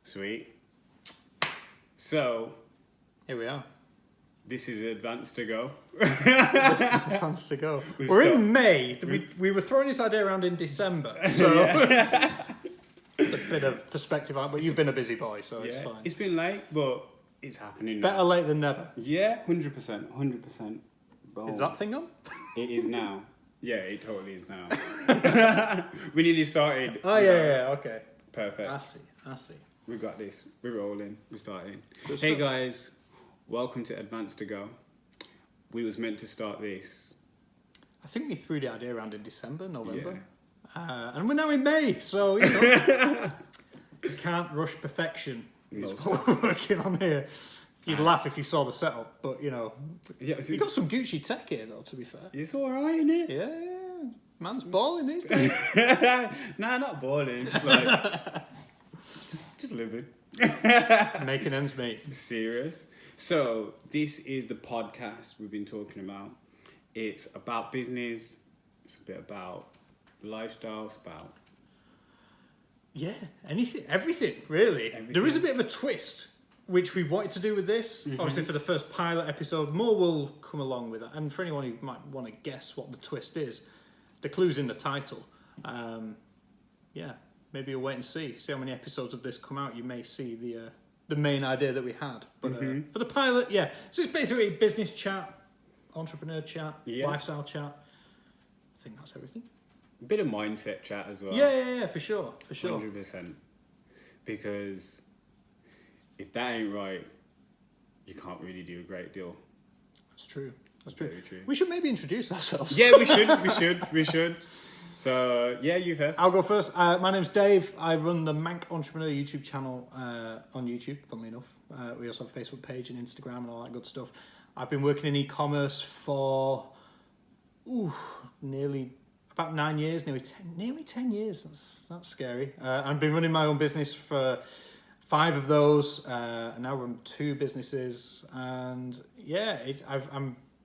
Sweet. So, Here we are. this is advanced to go. This is advanced to go. We're in May. We were throwing this idea around in December. So it's a bit of perspective, but you've been a busy boy, so it's fine. It's been late, but it's happening now. Better late than never. Yeah, 100%. 100%. Boom. Is that thing on? It is now. Yeah, it totally is now. We nearly started. Oh, yeah, okay. Perfect. I see. We got this. We're rolling. We're starting. Good Hey stuff. guys, welcome to Advanced to Go. We was meant to start this. I think we threw the idea around in December, November. Yeah. And we're now in May, so, you know, you can't rush perfection. No, Is what we're working on here. You'd laugh if you saw the setup, but, you know, Yeah, you got some Gucci tech here, though, to be fair. it's all right, isn't it? Yeah. Man's balling these days. Nah, not boring. Just like, just living. Making ends meet. Serious. So this is the podcast we've been talking about. It's about business. It's a bit about lifestyle. It's about Yeah, everything, really. Everything. There is a bit of a twist, which we wanted to do with this. Obviously, for the first pilot episode, more will come along with that. And for anyone who might want to guess what the twist is, the clue's in the title. Yeah, maybe you'll wait and see how many episodes of this come out. You may see the main idea that we had. But for the pilot, yeah. So it's basically business chat, entrepreneur chat, lifestyle chat. I think that's everything. a bit of mindset chat as well. Yeah, for sure. 100%. Because if that ain't right, you can't really do a great deal. That's true. Very true. We should maybe introduce ourselves. Yeah, we should. So, yeah, you first. I'll go first. My name's Dave. I run the Manc entrepreneurial YouTube channel on YouTube, funnily enough. We also have a Facebook page and Instagram and all that good stuff. I've been working in e-commerce for nearly about 9 years, nearly 10 years. That's scary. I've been running my own business for 5 of those. I now run 2 businesses, and yeah,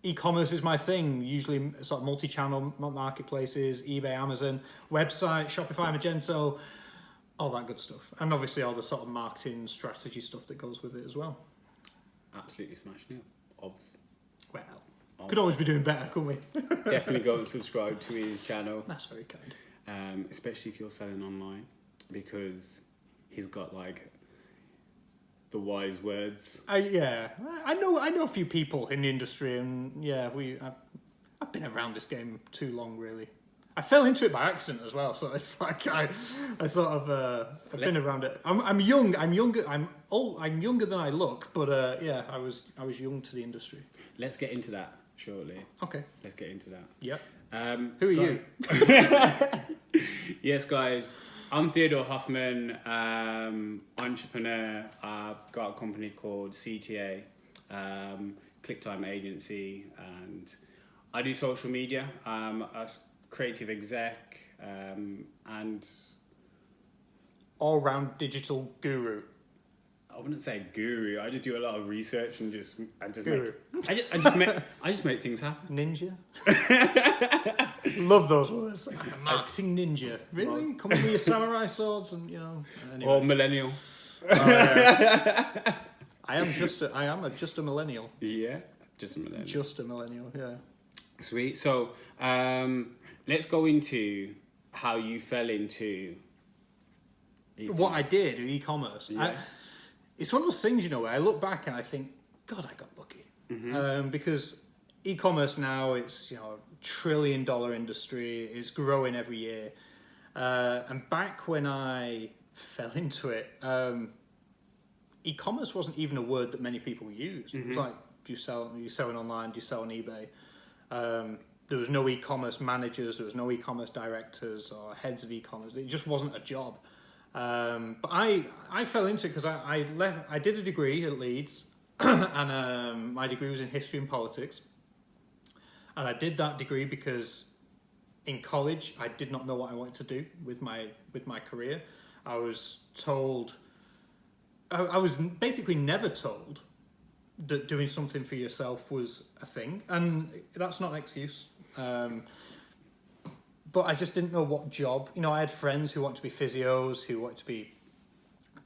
e-commerce is my thing. Usually, sort of multi-channel marketplaces, eBay, Amazon, website, Shopify, Magento, all that good stuff, and obviously all the sort of marketing strategy stuff that goes with it as well. Absolutely smashing it. Obs. Well, could always be doing better, couldn't we? Definitely go and subscribe to his channel. That's very kind. Especially if you're selling online, because he's got like the wise words. I know a few people in the industry, and yeah, I've been around this game too long, really. I fell into it by accident as well, so it's like I've been around it. I'm younger than I look, but yeah, I was young to the industry. Let's get into that shortly. Okay. Let's get into that. Yep. Who are you? Yes, guys. I'm Theodore Hoffman, entrepreneur. I've got a company called CTA, ClickTime Agency, and I do social media. I'm a creative exec, and all-round digital guru. I wouldn't say guru. I just do a lot of research and Guru. I just make things happen. Ninja. Love those words. I'm a marketing ninja. Really? Come with your samurai swords and Anyway. Or millennial. Oh, yeah. I am just a millennial. Yeah, just a millennial. Just a millennial. Yeah. Sweet. So, let's go into how you fell into e-commerce. What I did in e-commerce. Yeah. It's one of those things, where I look back and I think, God, I got lucky. Because e-commerce now, it's a $1 trillion industry. It's growing every year. And back when I fell into it, e-commerce wasn't even a word that many people used. It was like, do you selling online? Do you sell on eBay? There was no e-commerce managers. There was no e-commerce directors or heads of e-commerce. It just wasn't a job. But I fell into it because I did a degree at Leeds, and my degree was in history and politics. And I did that degree because in college I did not know what I wanted to do with my career. I was told, I was basically never told that doing something for yourself was a thing, and that's not an excuse. But I just didn't know what job. I had friends who wanted to be physios, who wanted to be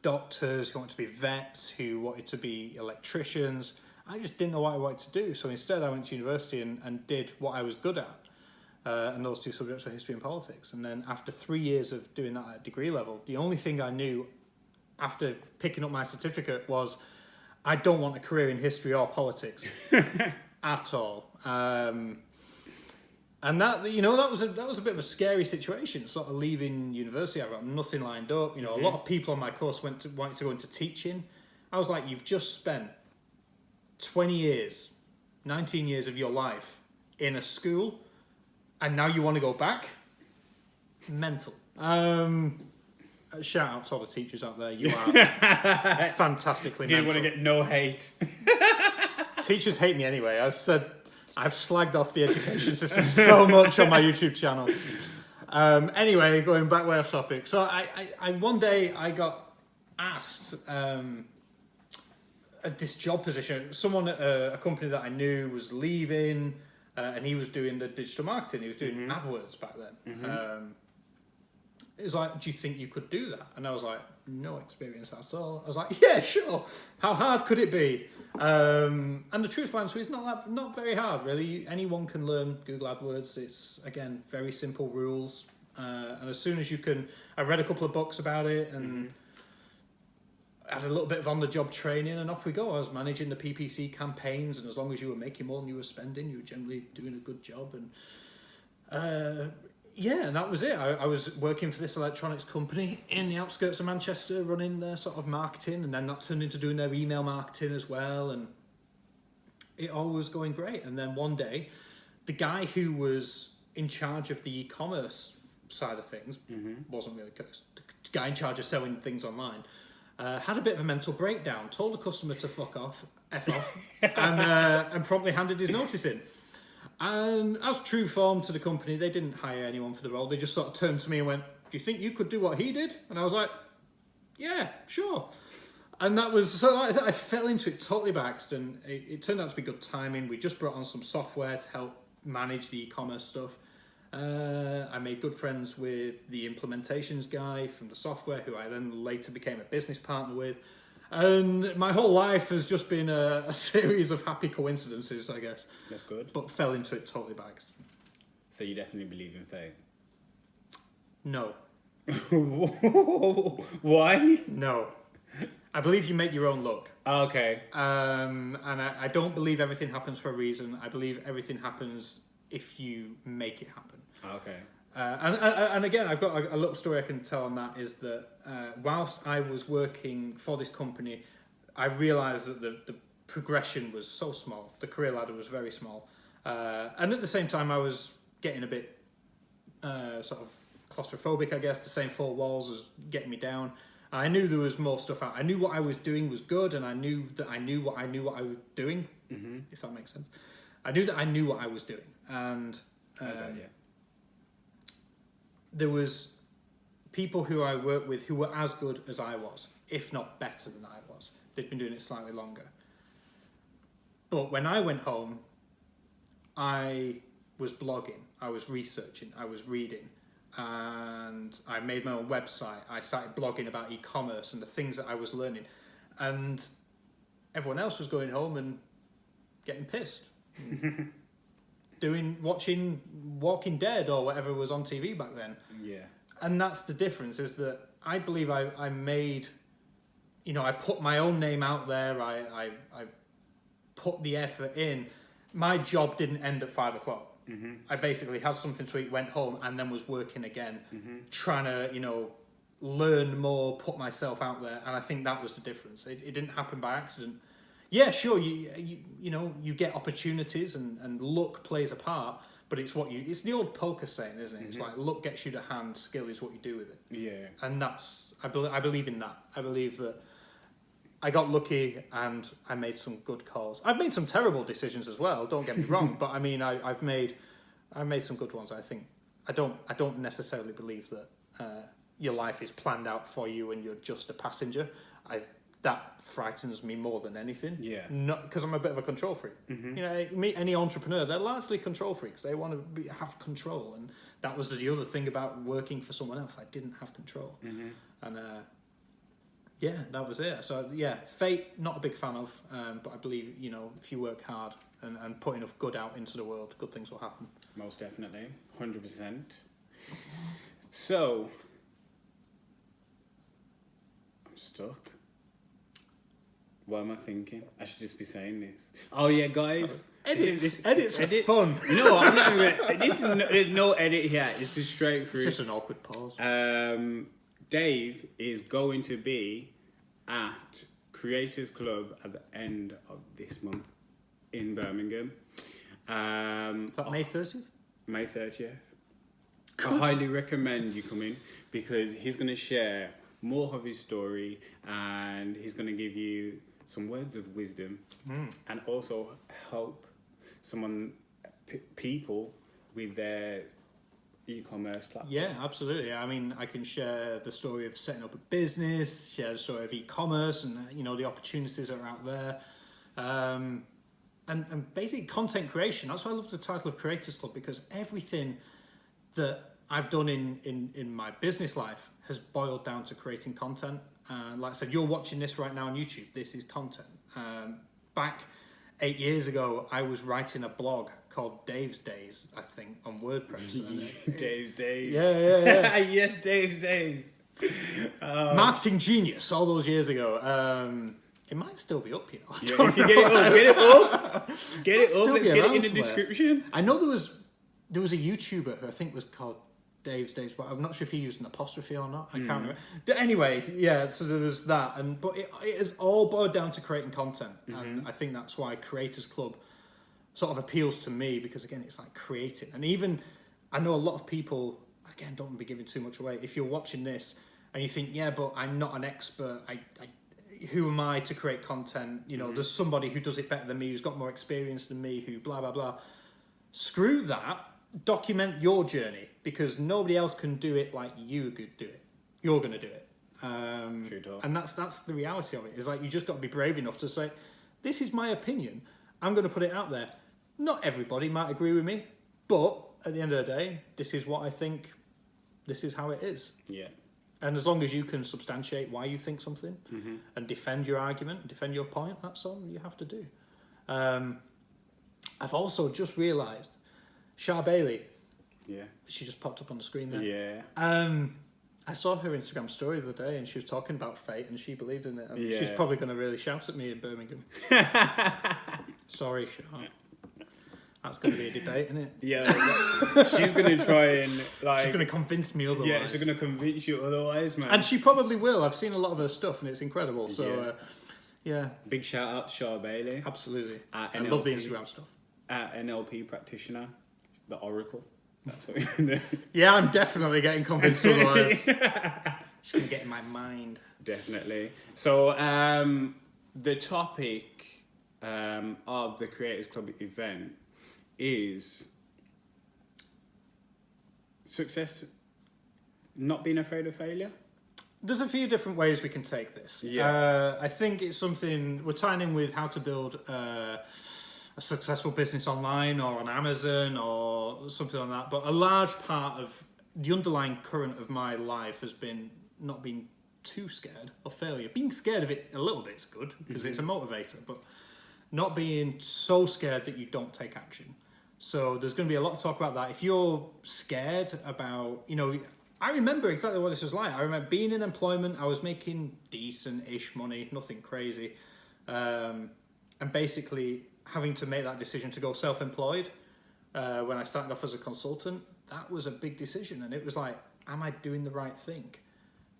doctors, who wanted to be vets, who wanted to be electricians. I just didn't know what I wanted to do. So instead I went to university and did what I was good at. And those two subjects were history and politics. And then after 3 years of doing that at degree level, the only thing I knew after picking up my certificate was I don't want a career in history or politics at all. And that, you know, that was a bit of a scary situation, sort of leaving university. I've got nothing lined up. You know, a lot of people on my course wanted to go into teaching. I was like, you've just spent 20 years, 19 years of your life in a school, and now you want to go back? Mental. Shout out to all the teachers out there. You are fantastically Didn't mental. want to get no hate. Teachers hate me anyway. I've slagged off the education system so much on my YouTube channel. Anyway, going back way off topic. So I one day I got asked this job position. Someone at a company that I knew was leaving, and he was doing the digital marketing. He was doing AdWords back then. It was like, do you think you could do that? And I was like, no experience at all. I was like, yeah, sure. How hard could it be? And the truthful answer is not very hard, really. Anyone can learn Google AdWords. It's, again, very simple rules. And as soon as you can... I read a couple of books about it and had a little bit of on-the-job training, and off we go. I was managing the PPC campaigns, and as long as you were making more than you were spending, you were generally doing a good job. And yeah, and that was it. I was working for this electronics company in the outskirts of Manchester, running their sort of marketing, and then that turned into doing their email marketing as well, and it all was going great. And then one day, the guy who was in charge of the e-commerce side of things, wasn't really the guy in charge of selling things online, had a bit of a mental breakdown, told the customer to F off, and promptly handed his notice in. And as true form to the company, they didn't hire anyone for the role. They just sort of turned to me and went, do you think you could do what he did? And I was like, yeah, sure. And that was, so like I said, I fell into it totally by accident. It turned out to be good timing. We just brought on some software to help manage the e-commerce stuff. I made good friends with the implementations guy from the software, who I then later became a business partner with. And my whole life has just been a series of happy coincidences, I guess. That's good. But fell into it totally by accident. So you definitely believe in fate? No. Why? No. I believe you make your own luck. Okay. And I don't believe everything happens for a reason. I believe everything happens if you make it happen. Okay. And again, I've got a little story I can tell on that, is that whilst I was working for this company, I realised that the progression was so small. The career ladder was very small. And at the same time, I was getting a bit sort of claustrophobic, I guess. The same four walls was getting me down. I knew there was more stuff out. I knew what I was doing was good, and I knew that I knew what I was doing, if that makes sense. I knew that I knew what I was doing. And there was people who I worked with who were as good as I was, if not better than I was. They'd been doing it slightly longer. But when I went home, I was blogging, I was researching, I was reading, and I made my own website. I started blogging about e-commerce and the things that I was learning. And everyone else was going home and getting pissed. Watching Walking Dead or whatever was on TV back then. Yeah. And that's the difference, is that I believe I made, I put my own name out there, I put the effort in. My job didn't end at 5 o'clock. I basically had something to eat, went home, and then was working again, trying to, learn more, put myself out there. And I think that was the difference. It didn't happen by accident. Yeah, sure, you get opportunities and luck plays a part, but it's it's the old poker saying, isn't it? It's like luck gets you the hand, skill is what you do with it. Yeah. And I believe in that. I believe that I got lucky and I made some good calls. I've made some terrible decisions as well, don't get me wrong, but I mean I've made some good ones, I think. I don't necessarily believe that your life is planned out for you and you're just a passenger. That frightens me more than anything. Yeah. Not because I'm a bit of a control freak. Meet any entrepreneur, they're largely control freaks. They want to have control, and that was the other thing about working for someone else. I didn't have control, and Yeah, that was it. So yeah, fate, not a big fan of, but I believe, you know, if you work hard and put enough good out into the world, good things will happen. Most definitely, 100%. So, I'm stuck. What am I thinking? I should just be saying this. Oh yeah, guys. Edits are fun. You know what? I'm not even gonna, there's no edit here. It's just straight through. It's just an awkward pause. Dave is going to be at Creators Club at the end of this month in Birmingham. Is that May 30th? May 30th. I highly recommend you come in because he's going to share more of his story and he's going to give you some words of wisdom and also help people with their e-commerce platform. Yeah, absolutely. I mean, I can share the story of setting up a business, share the story of e-commerce and, you know, the opportunities that are out there. And basically content creation. That's why I love the title of Creators Club, because everything that I've done in my business life has boiled down to creating content. Like I said, you're watching this right now on YouTube. This is content. Back 8 years ago, I was writing a blog called Dave's Days, I think, on WordPress. Dave's Days. Yeah. Yes, Dave's Days. Marketing genius all those years ago. It might still be up, you know. Yeah, if you get it up. Get it up. Let's be get it around in the somewhere. description. I know there was a YouTuber who I think was called Dave's Days, but I'm not sure if he used an apostrophe or not. I can't remember. But anyway, yeah, so there was that. But it has all boiled down to creating content. And I think that's why Creators Club sort of appeals to me, because again, it's like creating. And even, I know a lot of people, again, don't want to be giving too much away. If you're watching this and you think, yeah, but I'm not an expert, who am I to create content? You know, there's somebody who does it better than me, who's got more experience than me, who blah, blah, blah. Screw that. Document your journey, because nobody else can do it like you could do it. You're going to do it. True talk. And that's the reality of it. Is like, you just got to be brave enough to say, this is my opinion. I'm going to put it out there. Not everybody might agree with me, but at the end of the day, this is what I think. This is how it is. Yeah. And as long as you can substantiate why you think something and defend your argument, defend your point, that's all you have to do. I've also just realised, Shah Bailey, Yeah. she just popped up on the screen there. Yeah. I saw her Instagram story the other day and she was talking about fate and she believed in it. And Yeah. she's probably going to really shout at me in Birmingham. Sorry, Shah. That's going to be a debate, isn't it? Yeah. She's going to try and like. She's going to convince me otherwise. Yeah, she's going to convince you otherwise, man. And she probably will. I've seen a lot of her stuff and it's incredible. So, yeah. Big shout out to Shah Bailey. Absolutely. I NLP. love the Instagram stuff. NLP practitioner, the Oracle. That's what. Yeah, I'm definitely getting convinced otherwise. She's going to get in my mind. Definitely. So, the topic of the Creators Club event is success, not being afraid of failure. There's a few different ways we can take this. Yeah. I think it's something we're tying in with how to build a successful business online or on Amazon or something like that. But a large part of the underlying current of my life has been not being too scared of failure. Being scared of it a little bit is good because it's a motivator, but not being so scared that you don't take action. So there's going to be a lot of talk about that. If you're scared about, you know, I remember exactly what this was like. I remember being in employment. I was making decent-ish money, nothing crazy. And basically having to make that decision to go self-employed when I started off as a consultant, that was a big decision. And it was like, am I doing the right thing?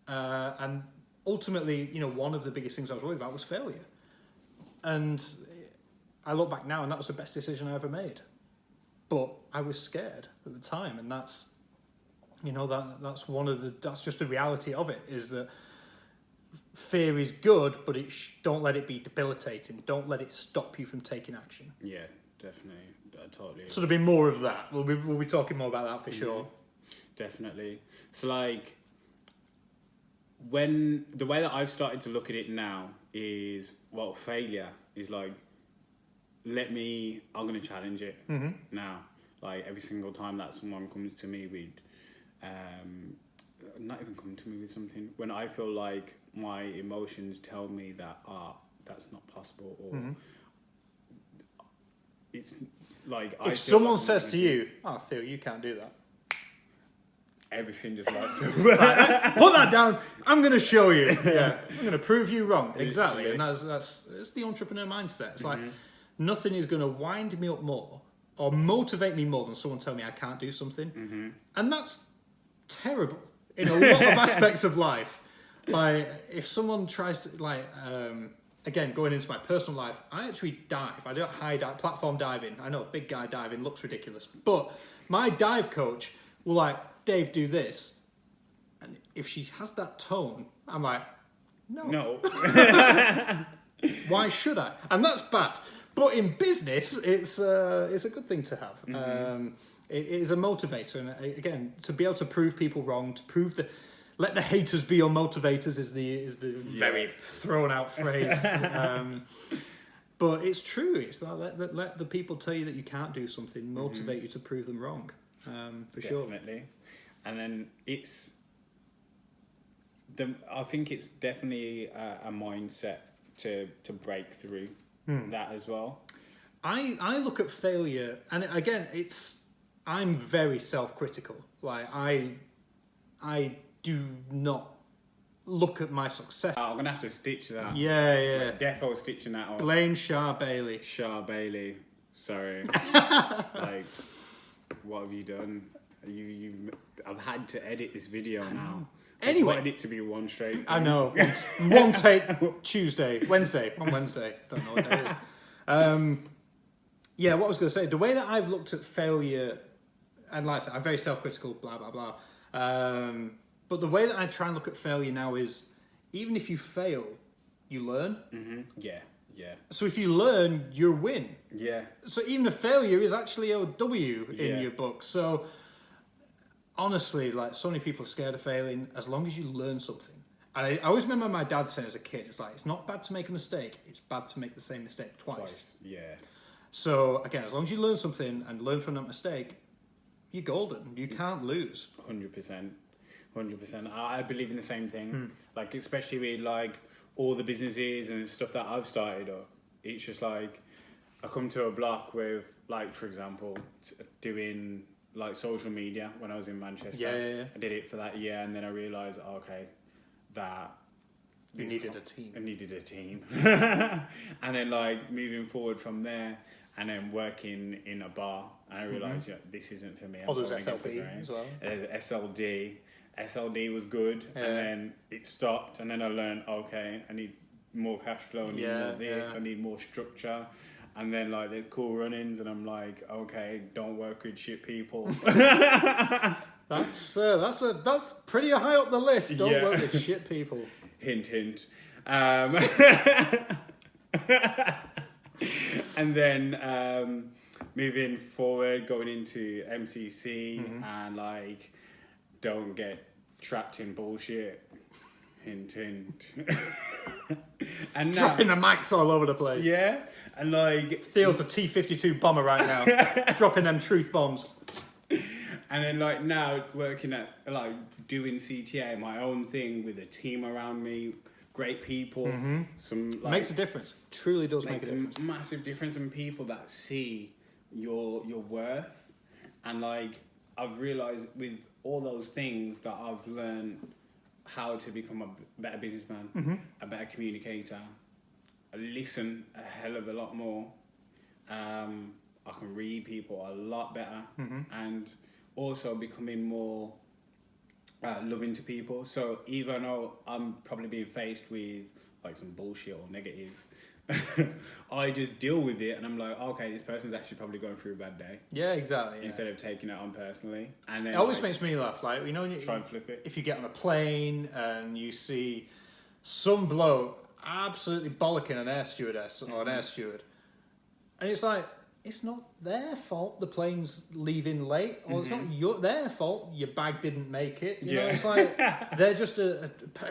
And ultimately, you know, one of the biggest things I was worried about was failure. And I look back now and that was the best decision I ever made. But I was scared at the time, and that's, you know, that's just the reality of it, is that fear is good, but don't let it be debilitating. Don't let it stop you from taking action. Yeah, definitely. I totally. So there'll be more of that. We'll be talking more about that for sure. Definitely. So like, when the way that I've started to look at it now is, well, failure is like, I'm going to challenge it now. Like every single time that someone comes to me with not even come to me with something when I feel like my emotions tell me that that's not possible, or it's like if someone says to you, "Oh, Theo, you can't do that," everything just like put that down. I'm going to show you. Yeah, I'm going to prove you wrong. Exactly, and that's the entrepreneur mindset. It's like nothing is going to wind me up more or motivate me more than someone telling me I can't do something, and that's terrible in a lot of aspects of life. Like if someone tries to again, going into my personal life, I actually dive. I don't high dive, platform diving. I know big guy diving looks ridiculous, but my dive coach will like, Dave, do this. And if she has that tone, I'm like, no. Why should I? And that's bad. But in business, it's a good thing to have. It is a motivator. And again, to be able to prove people wrong, to prove that, let the haters be your motivators is the very thrown out phrase. But it's true. It's like let the people tell you that you can't do something, motivate you to prove them wrong. For sure. Definitely. And then I think it's definitely a mindset to break through that as well. I look at failure, and again, I'm very self-critical. Like I do not look at my success. I'm gonna have to stitch that. Yeah. Defo stitching that on. Blame Shah Bailey. Bailey. Sorry. Like, what have you done? I've had to edit this video now. Anyway. I wanted it to be one straight thing. I know. One take Wednesday. On Wednesday. Don't know what day it is. Yeah, what I was going to say, the way that I've looked at failure, and like I said, I'm very self-critical, blah, blah, blah. But the way that I try and look at failure now is, even if you fail, you learn. Yeah. So if you learn, you win. Yeah. So even a failure is actually a W in your book. So honestly, like, so many people are scared of failing. As long as you learn something. And I always remember my dad saying as a kid, it's like, it's not bad to make a mistake. It's bad to make the same mistake twice. Yeah. So again, as long as you learn something and learn from that mistake, you're golden. You can't lose. 100%. I believe in the same thing. Like, especially with like all the businesses and stuff that I've started up. It's just like, I come to a block with, like, for example, doing like social media when I was in Manchester. Yeah. I did it for that year, and then I realised, okay, that You needed a team. I needed a team. And then like moving forward from there, and then working in a bar, and I realised this isn't for me. Oh, there's SLD as well. There's SLD. SLD was good, and then it stopped, and then I learned, okay, I need more cash flow, I need more this, I need more structure. And then like there's cool run-ins, and I'm like, okay, don't work with shit people. That's pretty high up the list. Don't work with shit people. Hint, hint. And then moving forward, going into MCC, and like, don't get trapped in bullshit. Hint, hint. And now, Dropping the mics all over the place. yeah, and like Theo's a T-52 bomber right now. Dropping them truth bombs. And then like now working at like doing CTA, my own thing with a team around me, great people, some like, Makes a difference. Truly does make a makes difference. a massive difference in people that see your worth. And like I've realized with all those things that I've learned how to become a better businessman, a better communicator. I listen a hell of a lot more. I can read people a lot better, and also becoming more loving to people. So even though I'm probably being faced with like some bullshit or negative, I just deal with it, and I'm like, okay, this person's actually probably going through a bad day. Yeah, exactly. Yeah. Instead of taking it on personally, and then It always like, makes me laugh. Like, you know, when you try and flip it. if you get on a plane and you see some bloke absolutely bollocking an air stewardess or an air steward, and it's like, it's not their fault the plane's leaving late, or it's not their fault your bag didn't make it. You know, it's like they're just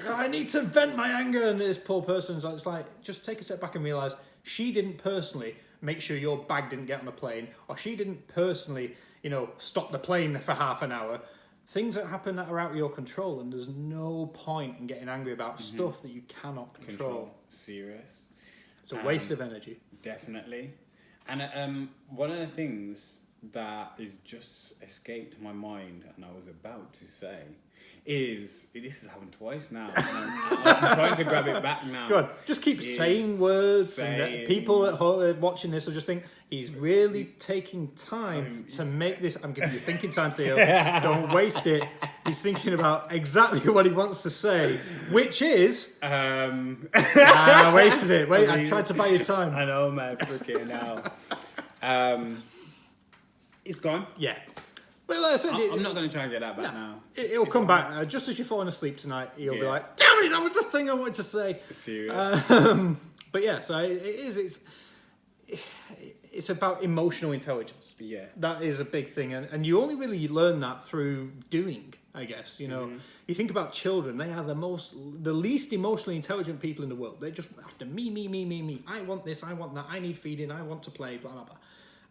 I need to vent my anger, and this poor person's like, it's like, just take a step back and realise she didn't personally make sure your bag didn't get on the plane, or she didn't personally, stop the plane for half an hour. things that happen that are out of your control, and there's no point in getting angry about stuff that you cannot control. Serious. It's a waste of energy. Definitely. And one of the things that is just escaped my mind, and I was about to say, is this has happened twice now. And I'm trying to grab it back now. Go on, just keep saying words, and people at home watching this will just think he's really taking time to make this. I'm giving you thinking time, Theo. Don't waste it. He's thinking about exactly what he wants to say, which is I wasted it. Wait, I tried to buy you time. I know, man. Freaking now. It's gone. Yeah. Well, that's it. I'm not going to try and get that back now. It'll come back. Just as you're falling asleep tonight, you'll be like, damn it, that was the thing I wanted to say. Serious. But yeah, so it's about emotional intelligence. Yeah. That is a big thing. And you only really learn that through doing, I guess. You know, you think about children, they are the least emotionally intelligent people in the world. They're just after me. I want this, I want that, I need feeding, I want to play, blah, blah, blah.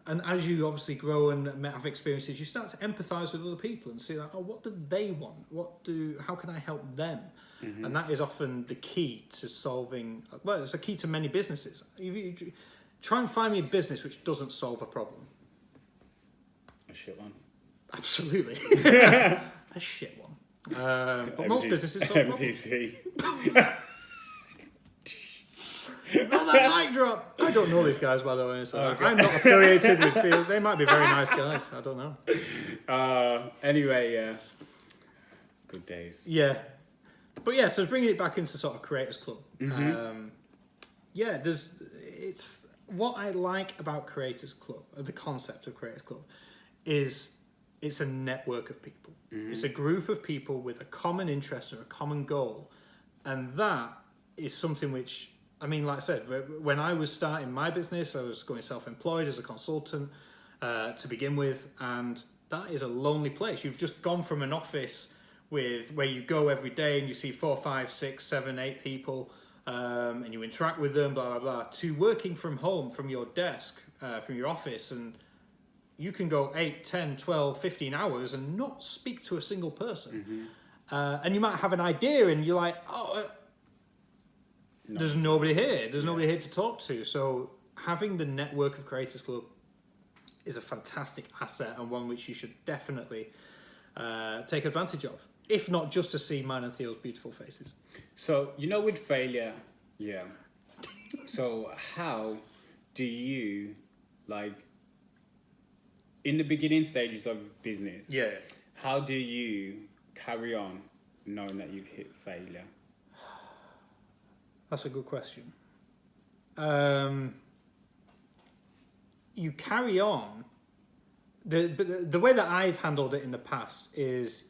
And as you obviously grow and have experiences, you start to empathise with other people and see like, oh, what do they want? How can I help them? And that is often the key to solving. Well, it's a key to many businesses. You try and find me a business which doesn't solve a problem. A shit one. Absolutely, a shit one. But most businesses solve MCC. Not that mic drop. I don't know these guys, by the way. So I'm not affiliated with Theo. They might be very nice guys. I don't know. Anyway, yeah. Good days. Yeah. But yeah, so bringing it back into sort of Creators Club. It's what I like about Creators Club, or the concept of Creators Club, is it's a network of people. It's a group of people with a common interest or a common goal. And that is something which, I mean, like I said, when I was starting my business, I was going self-employed as a consultant to begin with, and that is a lonely place. You've just gone from an office where you go every day and you see 4, 5, 6, 7, 8 people, and you interact with them, blah, blah, blah, to working from home, from your desk, from your office, and you can go 8, 10, 12, 15 hours and not speak to a single person. And you might have an idea and you're like, there's nobody here. There's nobody here to talk to. So having the network of Creators Club is a fantastic asset and one which you should definitely take advantage of. If not just to see mine and Theo's beautiful faces. So, with failure, yeah. So how do you, in the beginning stages of business, how do you carry on knowing that you've hit failure? That's a good question. You carry on. The way that I've handled it in the past is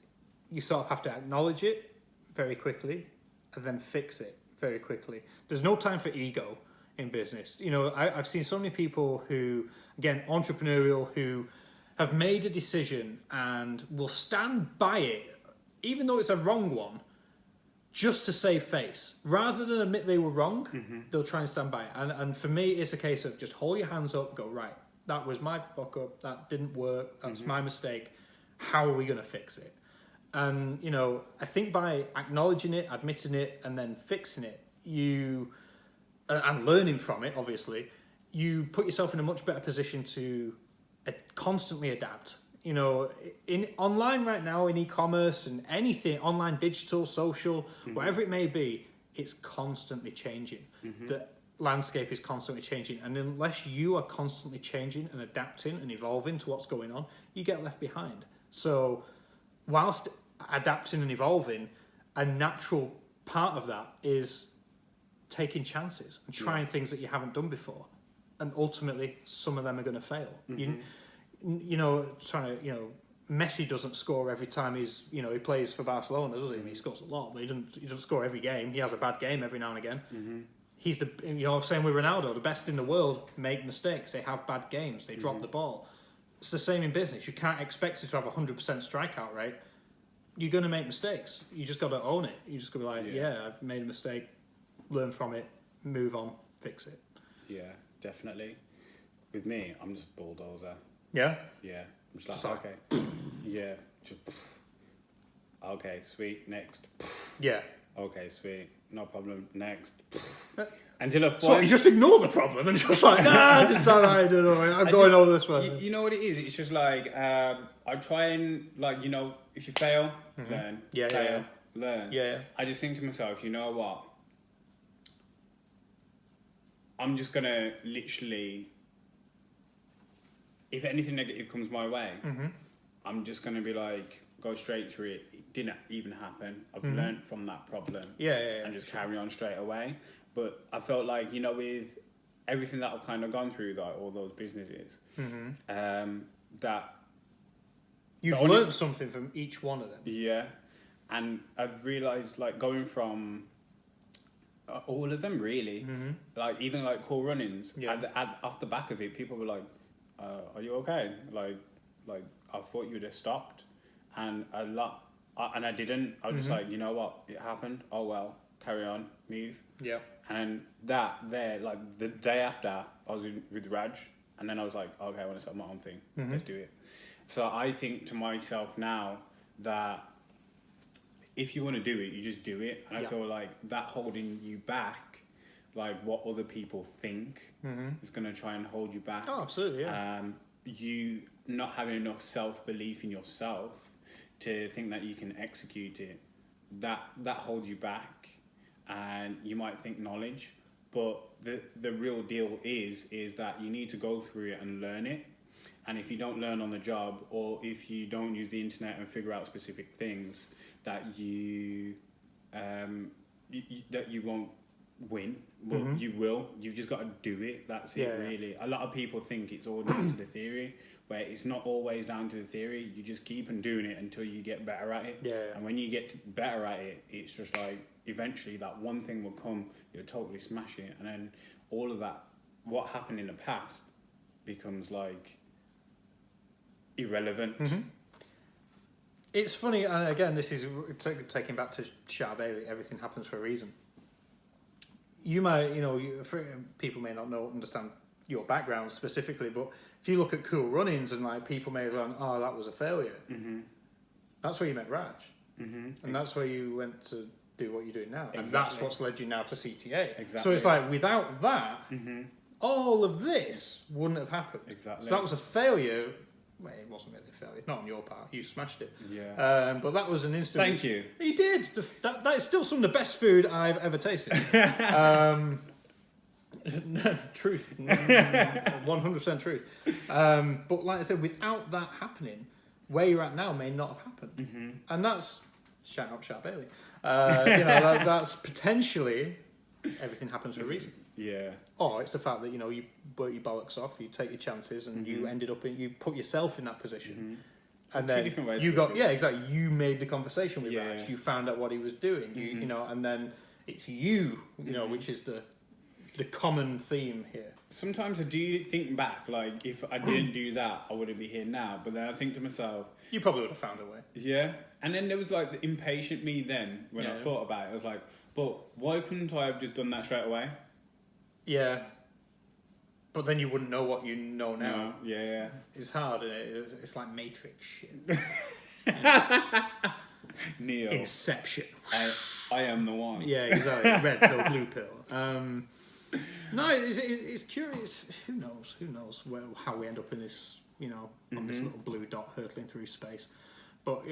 you sort of have to acknowledge it very quickly and then fix it very quickly. There's no time for ego in business. I've seen so many people who, again, entrepreneurial, who have made a decision and will stand by it, even though it's a wrong one, just to save face. Rather than admit they were wrong, they'll try and stand by it. And for me, it's a case of just hold your hands up, go, right, that was my fuck up, that didn't work, that's my mistake, how are we going to fix it? And, I think by acknowledging it, admitting it, and then fixing it, and learning from it, obviously, you put yourself in a much better position to constantly adapt. In online right now, in e-commerce and anything, online, digital, social, whatever it may be, it's constantly changing. The landscape is constantly changing. And unless you are constantly changing and adapting and evolving to what's going on, you get left behind. So whilst adapting and evolving, a natural part of that is taking chances and trying things that you haven't done before. And ultimately, some of them are going to fail. Messi doesn't score every time he plays for Barcelona, does he? I mean, he scores a lot, but he doesn't score every game. He has a bad game every now and again. He's I'm saying with Ronaldo, the best in the world make mistakes. They have bad games. They drop the ball. It's the same in business. You can't expect it to have 100% strikeout rate. You're going to make mistakes. You just got to own it. You just got to be like, I've made a mistake, learn from it, move on, fix it. Yeah, definitely. With me, I'm just bulldozer. Yeah? Yeah. I'm just like, okay. Yeah. Just Okay, sweet. Next. Yeah. Okay, sweet. No problem. Next. Until a So you just ignore the problem and just like, nah, it's alright, I don't know, I'm going over this way. You know what it is? It's just like, I try and, like, you know, if you fail, learn. Yeah, fail, learn. Yeah. I just think to myself, you know what? I'm just going to literally, if anything negative comes my way, I'm just going to be like, go straight through it. It didn't even happen. I've learned from that problem. Yeah. And just carry on straight away. But I felt like, you know, with everything that I've kind of gone through, like all those businesses, that... You've learned something from each one of them. Yeah. And I've realised, like, going from all of them, really, like, even, like, Cool Runnings, off the back of it, people were like, are you okay? Like, I thought you'd have stopped. And and I didn't. I was just like, you know what? It happened. Oh, well, carry on, move. Yeah. And like, the day after, I was with Raj, and then I was like, okay, I want to start my own thing. Let's do it. So I think to myself now that if you want to do it, you just do it. And I feel like that holding you back, like what other people think, is going to try and hold you back. Oh, absolutely, yeah. You not having enough self-belief in yourself to think that you can execute it, that holds you back. And you might think knowledge, but the real deal is that you need to go through it and learn it. And if you don't learn on the job, or if you don't use the internet and figure out specific things, that you won't win. Well, you will. You've just got to do it. That's it, really. A lot of people think it's all down to the theory, where it's not always down to the theory. You just keep on doing it until you get better at it. Yeah. And when you get better at it, it's just like, eventually that one thing will come, you'll totally smash it, and then all of that, what happened in the past, becomes like irrelevant. It's funny, and again, this is taking back to Shah Bailey, everything happens for a reason. You might, people may not understand your background specifically, but if you look at Cool Runnings and like people may have gone, oh, that was a failure. That's where you met Raj. And that's where you went to do what you're doing now. And that's what's led you now to CTA. Exactly. So it's like, without that, all of this wouldn't have happened. Exactly. So that was a failure. Well, it wasn't really a failure. Not on your part. You smashed it. Yeah. But that was an instant... Thank you. You did. That is still some of the best food I've ever tasted. Truth. 100% truth. But like I said, without that happening, where you're at now may not have happened. And that's... Shout out Shah Bailey. That's potentially everything happens for a reason. Yeah. Or it's the fact that, you work your bollocks off, you take your chances, and you ended up you put yourself in that position. And Two then different ways you to got, do it. yeah, exactly. You made the conversation with Yeah. Raj. You found out what he was doing. And then it's you, which is the common theme here. Sometimes I do think back, like, if I didn't do that, I wouldn't be here now. But then I think to myself... You probably would have found a way. Yeah. And then there was, like, the impatient me then, when I thought about it. I was like, but why couldn't I have just done that straight away? Yeah. But then you wouldn't know what you know now. No. Yeah. It's hard, isn't it? It's like Matrix shit. Neo. Inception. I am the one. Yeah, exactly. Red pill, blue pill. No, it's curious. Who knows how we end up in this, on this little blue dot hurtling through space. But,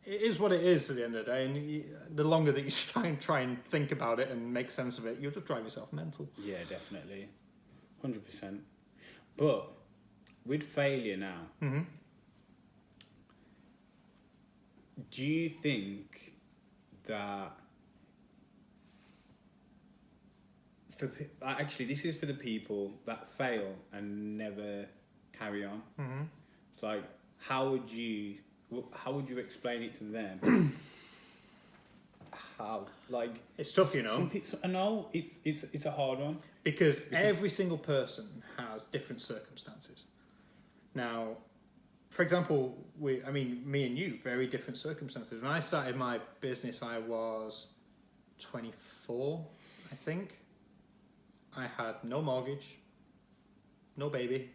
it is what it is at the end of the day. And the longer that you try and think about it and make sense of it, you'll just drive yourself mental. Yeah, definitely. 100%. But with failure now, do you think that... Actually, this is for the people that fail and never carry on. It's like, how would you explain it to them? How, like, it's tough, I know it's a hard one because every single person has different circumstances. Now, for example, me and you, very different circumstances. When I started my business, I was 24, I think. I had no mortgage, no baby,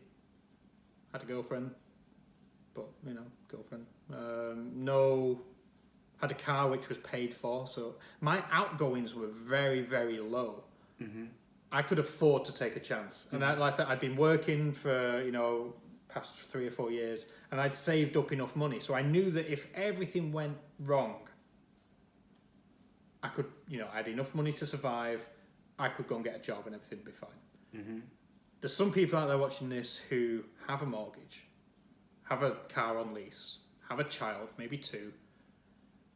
had a girlfriend, but girlfriend. No, had a car which was paid for, so my outgoings were very, very low. I could afford to take a chance, and like I said, I'd been working for past 3 or 4 years, and I'd saved up enough money, so I knew that if everything went wrong, I could, I had enough money to survive. I could go and get a job, and everything would be fine. There's some people out there watching this who have a mortgage, have a car on lease, have a child, maybe 2,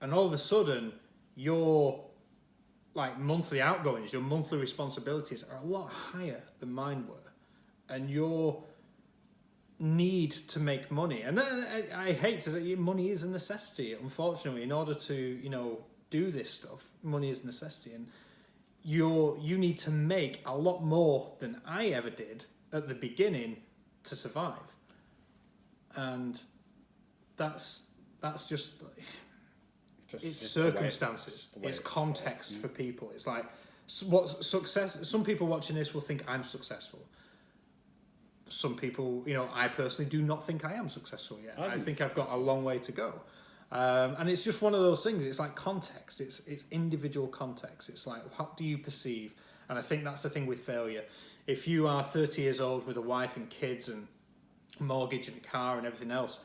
and all of a sudden your monthly outgoings, your monthly responsibilities are a lot higher than mine were, and your need to make money, and I hate to say, money is a necessity, unfortunately. In order to do this stuff, money is a necessity, and you need to make a lot more than I ever did at the beginning to survive, and that's just it's circumstances, it's context for people. It's like what success. Some people watching this will think I'm successful. Some people, I personally do not think I am successful yet. I think I've got a long way to go. And it's just one of those things. It's like context. It's individual context. It's like, what do you perceive? And I think that's the thing with failure. If you are 30 years old with a wife and kids and mortgage and a car and everything else,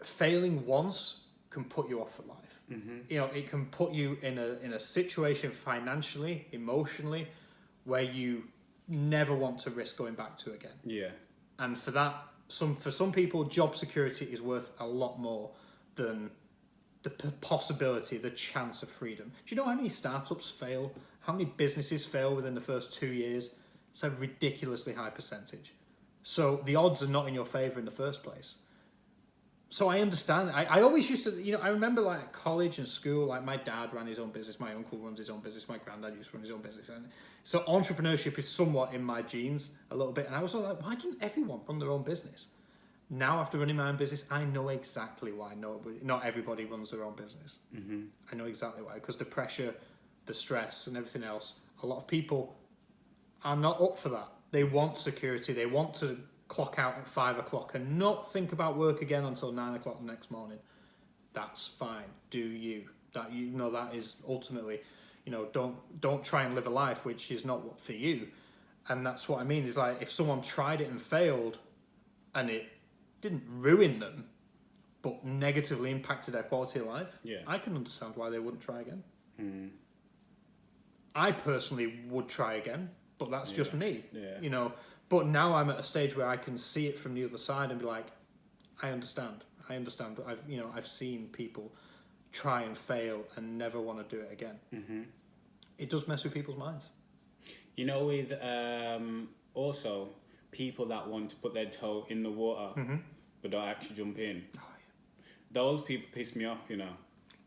failing once can put you off for life. It can put you in a situation financially, emotionally, where you never want to risk going back to again. Yeah. And for that, for some people, job security is worth a lot more than the possibility, the chance of freedom. Do you know how many startups fail? How many businesses fail within the first 2 years? It's a ridiculously high percentage. So the odds are not in your favor in the first place. So I understand. I always used to, I remember at college and school, my dad ran his own business, my uncle runs his own business, my granddad used to run his own business. And so entrepreneurship is somewhat in my genes a little bit. And I was like, why doesn't everyone run their own business? Now, after running my own business, I know exactly why not everybody runs their own business. I know exactly why, because the pressure, the stress and everything else, a lot of people are not up for that. They want security. They want to clock out at 5 o'clock and not think about work again until 9 o'clock the next morning. That's fine. Do you? That that is ultimately, don't try and live a life which is not for you. And that's what I mean. Is if someone tried it and failed, and it didn't ruin them, but negatively impacted their quality of life. Yeah, I can understand why they wouldn't try again. I personally would try again, but that's just me. Yeah. But now I'm at a stage where I can see it from the other side and be like, I understand. But I've seen people try and fail and never want to do it again. It does mess with people's minds. With also people that want to put their toe in the water but don't actually jump in. Oh, yeah. Those people piss me off. A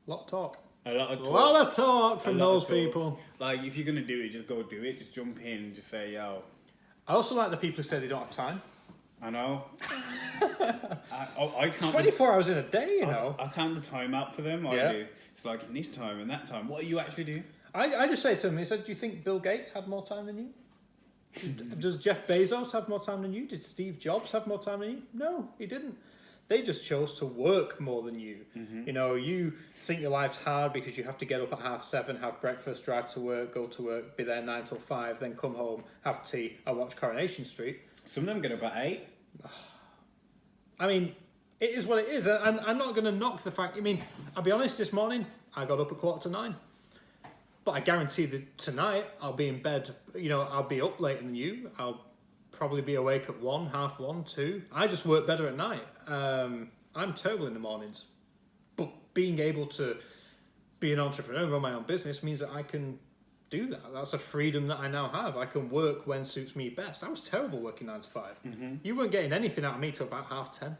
lot of talk. A lot of talk from those people. If you're gonna do it, just go do it. Just jump in and just say, yo. I also like the people who say they don't have time. I know. I can't. 24 hours in a day, I count the time out for them. I do. It's like in this time and that time. What do you actually do? I just say to them, he said, do you think Bill Gates had more time than you? Does Jeff Bezos have more time than you? Did Steve Jobs have more time than you? No, he didn't. They just chose to work more than you. You think your life's hard because you have to get up at 7:30, have breakfast, drive to work, go to work, be there 9 till 5, then come home, have tea, and watch Coronation Street. Some of them get up at 8. I mean, it is what it is. And I'm not going to knock the fact. I'll be honest, this morning, I got up at 8:45. But I guarantee that tonight, I'll be in bed, I'll be up later than you. I'll probably be awake at 1, 1:30, 2. I just work better at night. I'm terrible in the mornings. But being able to be an entrepreneur, run my own business, means that I can do that. That's a freedom that I now have. I can work when suits me best. I was terrible working 9 to 5. You weren't getting anything out of me till about 10:30.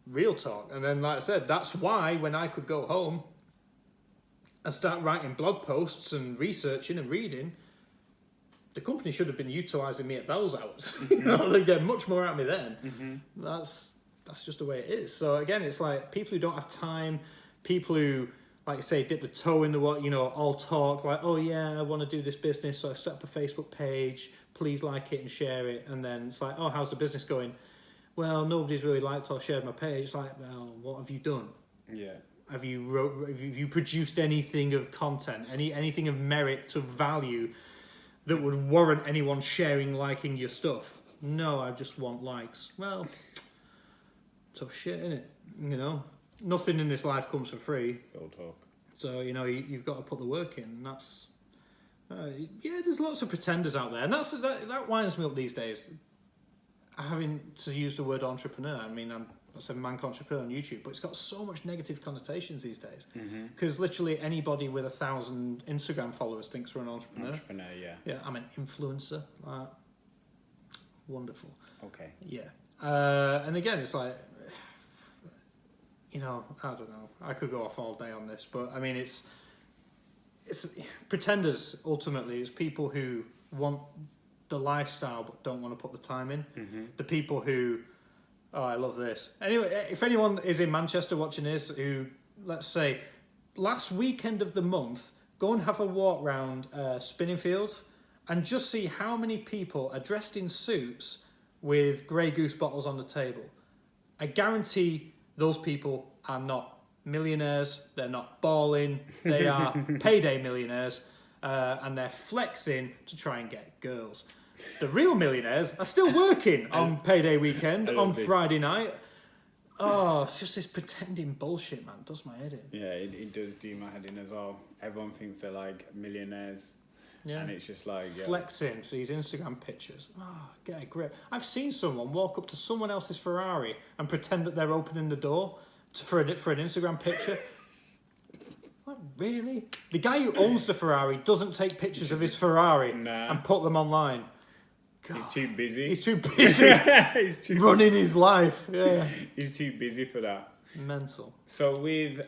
Real talk. And then, like I said, that's why when I could go home and start writing blog posts and researching and reading, the company should have been utilising me at those hours. They get much more out of me then. That's just the way it is. So again, it's like people who don't have time, people who, like I say, dip the toe in the water, all talk like, oh yeah, I want to do this business, so I set up a Facebook page, please like it and share it. And then it's like, oh, how's the business going? well, nobody's really liked or shared my page. It's like, well, what have you done? Yeah. Have you produced anything of content, anything of merit to value that would warrant anyone sharing, liking your stuff? No, I just want likes. Well, tough shit, innit? You know, nothing in this life comes for free. Real talk. So, you know, you've got to put the work in, and that's... yeah, there's lots of pretenders out there, and that winds me up these days. Having to use the word entrepreneur, I mean, I said Manc entrepreneur on YouTube, but it's got so much negative connotations these days. Because literally anybody with 1,000 Instagram followers thinks they're an entrepreneur. Entrepreneur, yeah. Yeah, I'm an influencer. Wonderful. Okay. Yeah. And again, it's like, you know, I don't know. I could go off all day on this, but I mean, it's pretenders. Ultimately, it's people who want the lifestyle but don't want to put the time in. The people who, oh, I love this. Anyway, if anyone is in Manchester watching this, who, let's say, last weekend of the month, go and have a walk round Spinningfields and just see how many people are dressed in suits with Grey Goose bottles on the table. I guarantee those people are not millionaires, they're not balling, they are payday millionaires, and they're flexing to try and get girls. The real millionaires are still working on payday weekend, on Friday night. Oh, it's just this pretending bullshit, man. It does my head in. Yeah, it does do my head in as well. Everyone thinks they're like millionaires. Yeah. And it's just like... Yeah. Flexing for these Instagram pictures. Oh, get a grip. I've seen someone walk up to someone else's Ferrari and pretend that they're opening the door for an Instagram picture. Like, really? The guy who owns the Ferrari doesn't take pictures of his Ferrari and put them online. God. He's too busy. He's too busy. He's too running his life. Yeah. He's too busy for that. Mental. So with...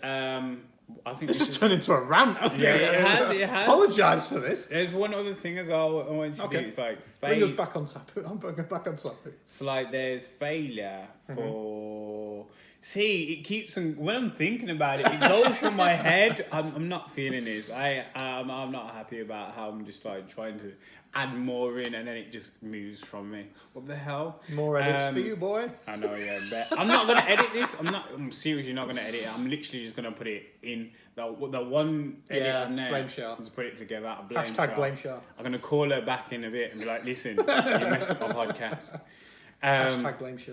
I think this has turned into a rant. Yeah, it has. Apologise for this. There's one other thing as well I wanted to do. It's like bring us back on topic. I'm back on topic. So like, there's failure for. See, it keeps on. When I'm thinking about it, it goes from my head. I'm not feeling this. I'm not happy about how I'm just like trying to add more in, and then it just moves from me. What the hell? More edits for you, boy. I know, yeah. But I'm not gonna edit this. I'm seriously not gonna edit it. I'm literally just gonna put it in the one edit on there. Blame Shah. Just put it together. Blame Shah. I'm gonna call her back in a bit and be like, listen, you messed up my podcast. Blame Shah.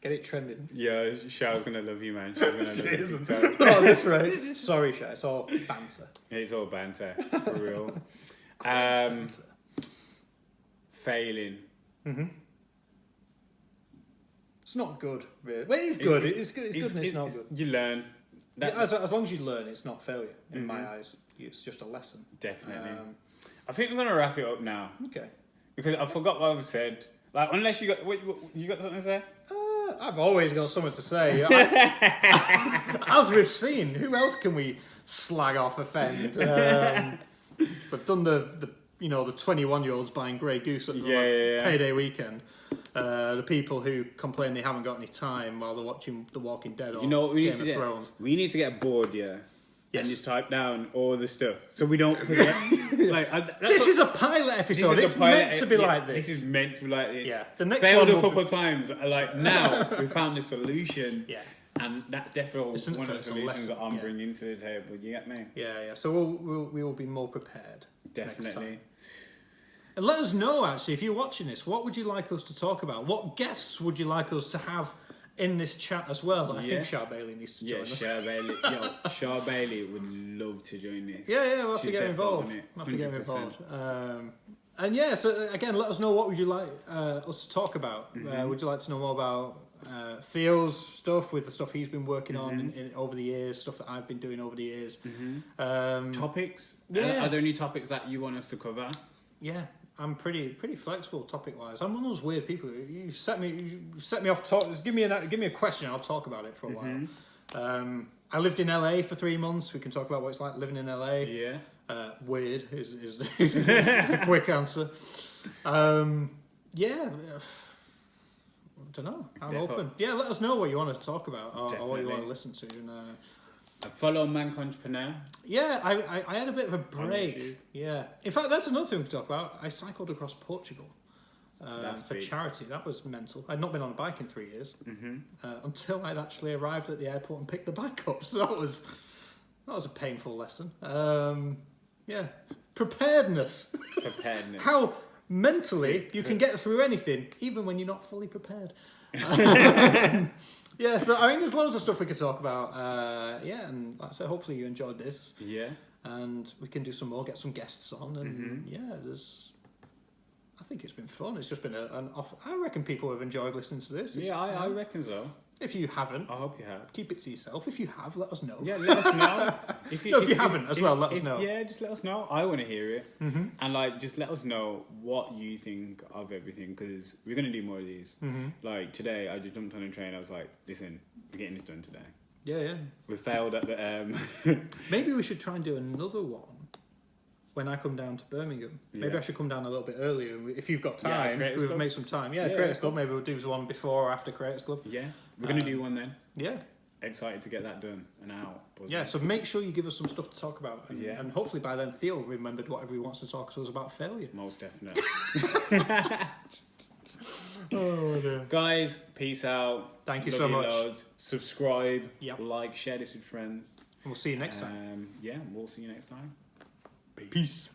Get it trending. Yeah, Shah's gonna love you, man. She's gonna love you. It isn't. No, that's right. Sorry, Shah. It's all banter. It's all banter, for real. Failing. It's not good, really. Well, it's good. It's good. It's good, and it's not good. You learn. As long as you learn, it's not failure in my eyes. It's just a lesson. Definitely. I think we're gonna wrap it up now. Okay. Because I forgot what I said. Like, unless you got something to say? I've always got something to say. As we've seen, who else can we slag off, offend? We've done the 21-year-olds buying Grey Goose at the payday weekend. The people who complain they haven't got any time while they're watching The Walking Dead or Game of Thrones. We need to get bored, and just type down all the stuff so we don't forget. This is a pilot episode. It's meant to be like this. This is meant to be like this. Yeah. The next failed one a couple of times. Like, now we found the solution. Yeah. And that's definitely one of the solutions that I'm bringing to the table. You get me? Yeah. So we will be more prepared. Definitely. Next time. And let us know, actually, if you're watching this, what would you like us to talk about? What guests would you like us to have in this chat as well? I think Shah Bailey needs to join us. Shah Bailey would love to join this. Yeah, we'll have to get involved. And yeah, so again, let us know, what would you like us to talk about? Would you like to know more about Theo's stuff, with the stuff he's been working on over the years, stuff that I've been doing over the years? Topics? Yeah. Are there any topics that you want us to cover? Yeah. I'm pretty flexible topic wise. I'm one of those weird people. You set me off. Just give me a question. I'll talk about it for a while. I lived in LA for 3 months. We can talk about what it's like living in LA. Yeah. Weird is the quick answer. Yeah. I don't know. I'm open. Yeah, let us know what you want to talk about or what you want to listen to. And Follow Manc Entrepreneur. Yeah, I had a bit of a On break. YouTube. Yeah. In fact, that's another thing we could talk about. I cycled across Portugal That's for big. charity. That was mental. I'd not been on a bike in 3 years until I'd actually arrived at the airport and picked the bike up. So that was a painful lesson. Yeah. Preparedness. Preparedness. How mentally you can get through anything, even when you're not fully prepared. Yeah, so I mean, there's loads of stuff we could talk about. Yeah, and like I said, hopefully you enjoyed this. Yeah. And we can do some more, get some guests on, and yeah, I think it's been fun. It's just been an off. I reckon people have enjoyed listening to this. Yeah, I reckon so. If you haven't, I hope you have. keep it to yourself. If you have, let us know. Yeah, let us know. If No, if you haven't as well, let us know. Yeah, just let us know. I want to hear it. And like, just let us know what you think of everything, because we're going to do more of these. Like today, I just jumped on a train. I was like, listen, we're getting this done today. Yeah. We failed at the... Maybe we should try and do another one when I come down to Birmingham. Maybe Yeah. I should come down a little bit earlier. If you've got Yeah, time, Creators we've Club. made some time. Yeah, Yeah, Creators yeah. Club. Maybe we'll do one before or after Creators Club. Yeah, we're going to do one then. Yeah. Excited to get that done and out. Yeah, so make sure you give us some stuff to talk about. And, Yeah. and hopefully by then Theo remembered whatever he wants to talk to us about failure. Most definitely. Oh, dear. Guys, peace out. Thank you Love so much. loads. Subscribe, Yep. like, share this with friends. We'll see you next time. Yeah, we'll see you next time. Peace.